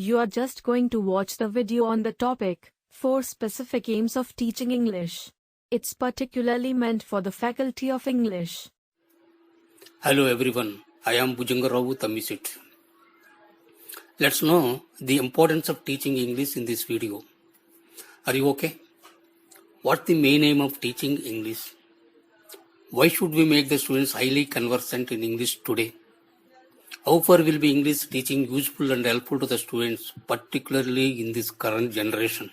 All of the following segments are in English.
You are just going to watch the video on the topic, 4 specific aims of teaching English. It's particularly meant for the faculty of English. Hello everyone, I am Bhujangarao Tamisit. Let's know the importance of teaching English in this video. Are you okay? What's the main aim of teaching English? Why should we make the students highly conversant in English today? How far will be English teaching useful and helpful to the students, particularly in this current generation?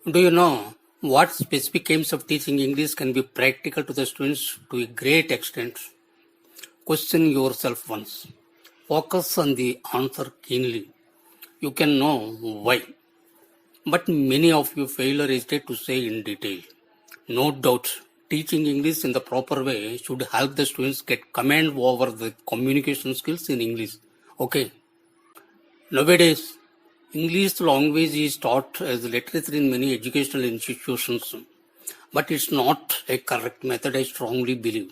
Do you know what specific aims of teaching English can be practical to the students to a great extent? Question yourself once. Focus on the answer keenly. You can know why. But many of you fail or hesitate to say in detail. No doubt, teaching English in the proper way should help the students get command over the communication skills in English. Okay. Nowadays, English language is taught as literature in many educational institutions. But it's not a correct method, I strongly believe.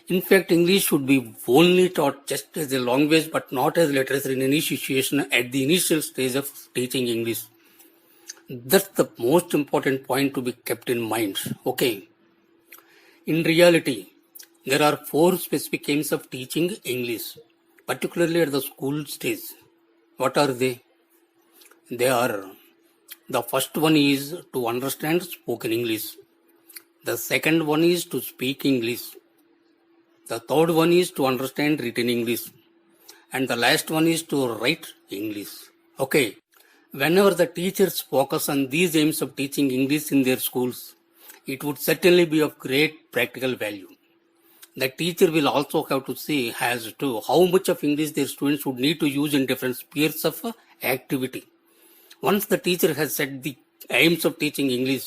In fact, English should be only taught just as a language but not as literature in any situation at the initial stage of teaching English. That's the most important point to be kept in mind. Okay. In reality, there are 4 specific aims of teaching English, particularly at the school stage. What are they? They are: the first one is to understand spoken English. The second one is to speak English. The third one is to understand written English. And the last one is to write English. Okay. Whenever the teachers focus on these aims of teaching English in their schools, it would certainly be of great practical value. The teacher will also have to see as to how much of English their students would need to use in different spheres of activity. Once the teacher has set the aims of teaching English,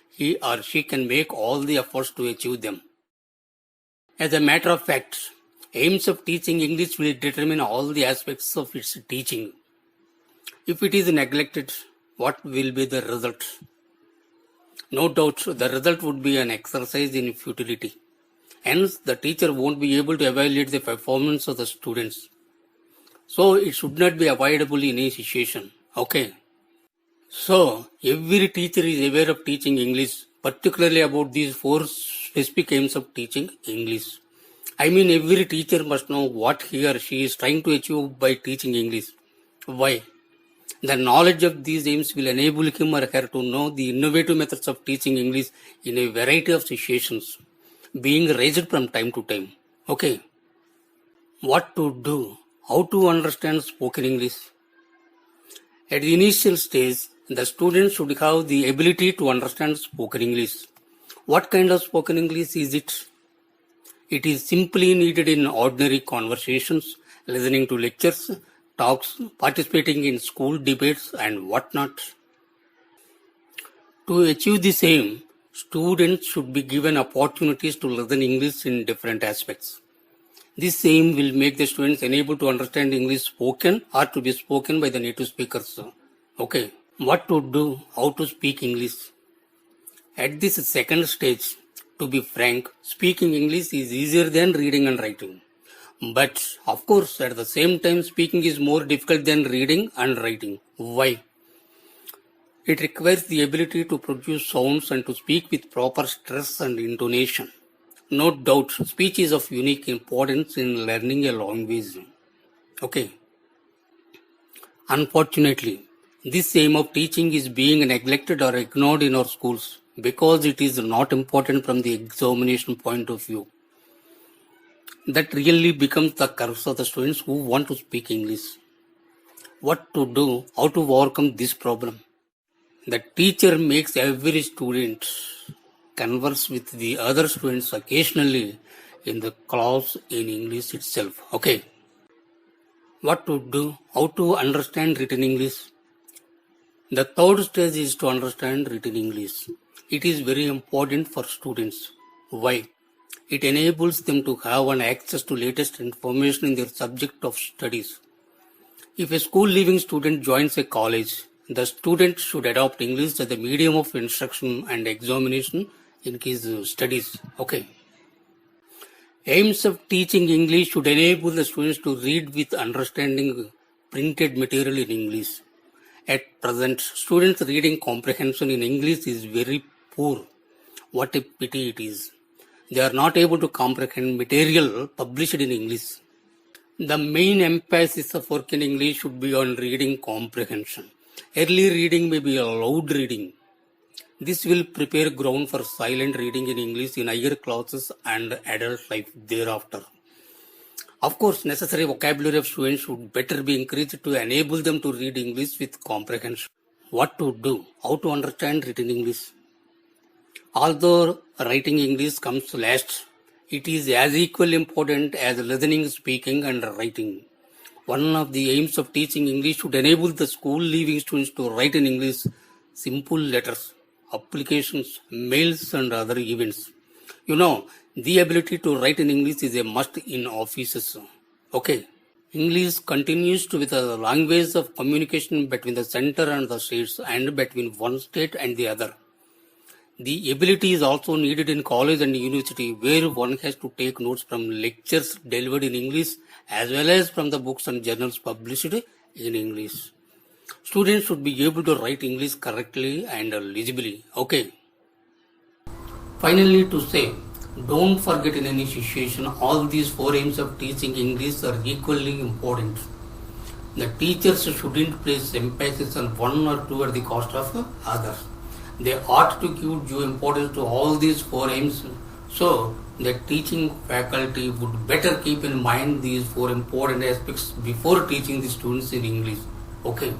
he or she can make all the efforts to achieve them. As a matter of fact, aims of teaching English will determine all the aspects of its teaching. If it is neglected, what will be the result? No doubt, the result would be an exercise in futility. Hence, the teacher won't be able to evaluate the performance of the students. So, it should not be avoidable in any situation. Okay. So, every teacher is aware of teaching English, particularly about these 4 specific aims of teaching English. I mean, every teacher must know what he or she is trying to achieve by teaching English. Why? The knowledge of these aims will enable him or her to know the innovative methods of teaching English in a variety of situations, being raised from time to time. Okay. What to do? How to understand spoken English? At the initial stage, the student should have the ability to understand spoken English. What kind of spoken English is it? It is simply needed in ordinary conversations, listening to lectures, talks, participating in school debates and whatnot. To achieve the same, students should be given opportunities to learn English in different aspects. This aim will make the students unable to understand English spoken or to be spoken by the native speakers. Okay, what to do, how to speak English? At this second stage, to be frank, speaking English is easier than reading and writing. But, of course, at the same time, speaking is more difficult than reading and writing. Why? It requires the ability to produce sounds and to speak with proper stress and intonation. No doubt, speech is of unique importance in learning a language. Okay. Unfortunately, this aim of teaching is being neglected or ignored in our schools because it is not important from the examination point of view. That really becomes the curse of the students who want to speak English. What to do, how to overcome this problem? The teacher makes every student converse with the other students occasionally in the class in English itself. Okay. What to do, how to understand written English? The third stage is to understand written English. It is very important for students. Why? It enables them to have an access to latest information in their subject of studies. If a school-leaving student joins a college, the student should adopt English as the medium of instruction and examination in his studies. Okay. Aims of teaching English should enable the students to read with understanding printed material in English. At present, students' reading comprehension in English is very poor. What a pity it is. They are not able to comprehend material published in English. The main emphasis of work in English should be on reading comprehension. Early reading may be a loud reading. This will prepare ground for silent reading in English in higher classes and adult life thereafter. Of course, necessary vocabulary of students should better be increased to enable them to read English with comprehension. What to do? How to understand written English? Although writing English comes last, it is as equally important as listening, speaking, and writing. One of the aims of teaching English should enable the school-leaving students to write in English simple letters, applications, mails, and other events. The ability to write in English is a must in offices. Okay. English continues to be the language of communication between the center and the states and between one state and the other. The ability is also needed in college and university, where one has to take notes from lectures delivered in English as well as from the books and journals published in English. Students should be able to write English correctly and legibly. Okay. Finally, to say, don't forget in any situation, all these four aims of teaching English are equally important. The teachers shouldn't place emphasis on one or two at the cost of others. They ought to give due importance to all these four aims, so the teaching faculty would better keep in mind these four important aspects before teaching the students in English. Okay.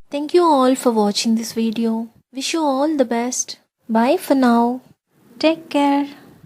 Thank you all for watching this video. Wish you all the best. Bye for now. Take care.